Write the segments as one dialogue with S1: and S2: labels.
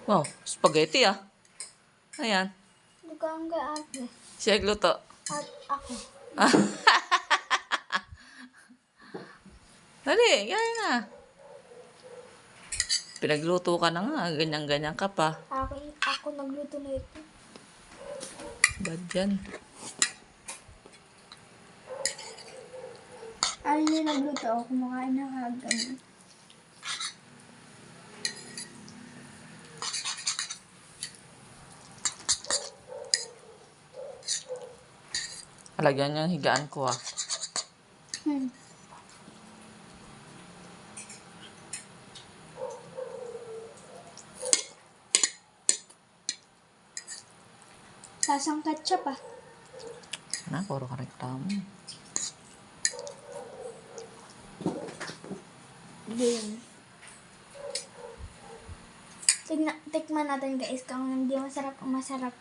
S1: Wow, spaghetti ah. Ayan.
S2: Lugang ka ate.
S1: Siya nagluto.
S2: At ako.
S1: Dali, kaya na. Pinagluto ka na nga. Ganyan-ganyan ka pa.
S2: Ako nagluto na ito.
S1: Bad yan.
S2: Ano yung nagluto ako? Kumakain na kagad.
S1: Alagyan yung higaan ko ah.
S2: Lasang ketchup ah.
S1: Na, puro ka reklamo.
S2: Yun. Tikman natin guys kung hindi masarap o masarap.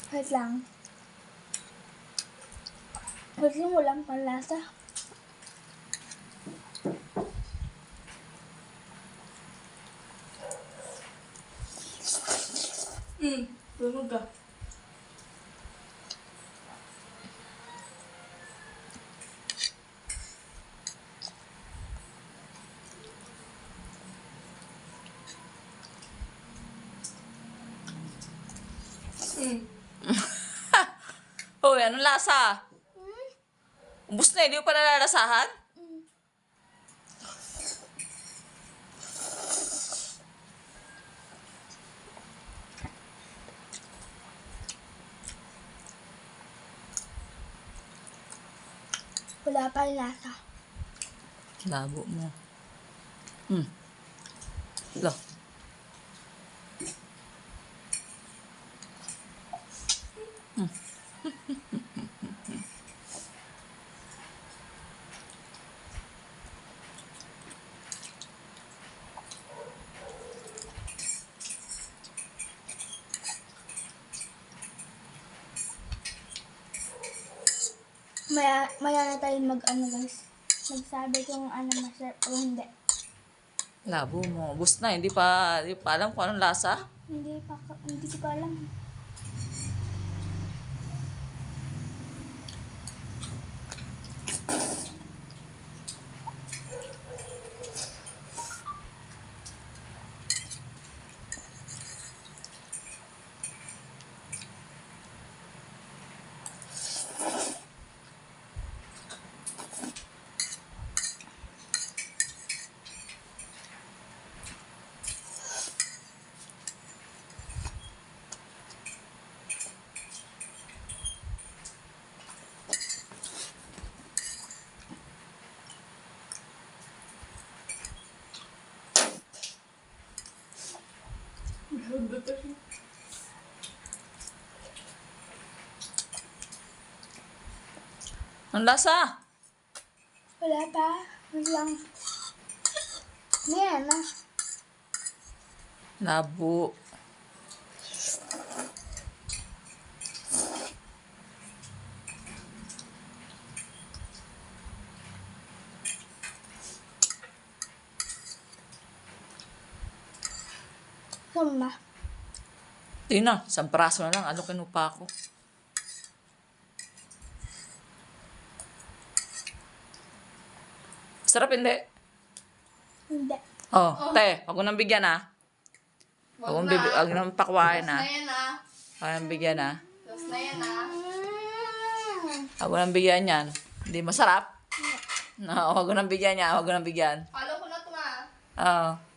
S2: Wait lang. Kasi walang panlasa. Lumog ka.
S1: Hoy, anong lasa? Ubus na, hindi mo pa nalalasahan?
S2: Wala pa yung lasa.
S1: Labo mo. Lo.
S2: Maya na tayo mag-ano guys. Magsabi kung ano masarap o hindi.
S1: Labo mo. Ubus na, hindi pa alam kung anong lasa.
S2: Hindi ko pa alam.
S1: Anong lasa?
S2: Wala pa. Wait lang. Ayan na.
S1: Labo.
S2: Samba.
S1: Hindi na, isang praso na lang. Ano kinupa ako? Sarap hindi?
S2: Hindi.
S1: Oh, te, wag mo nang bigyan ah. Wag mo nang pakwain ah.
S3: Na yan ah.
S1: Wag nang bigyan ah.
S3: Tapos na yan ah.
S1: Wag mo nang bigyan yan. Hindi masarap? No, wag mo nang bigyan niya. Wag mo nang bigyan.
S3: Follow ko na to ah.
S1: Oo.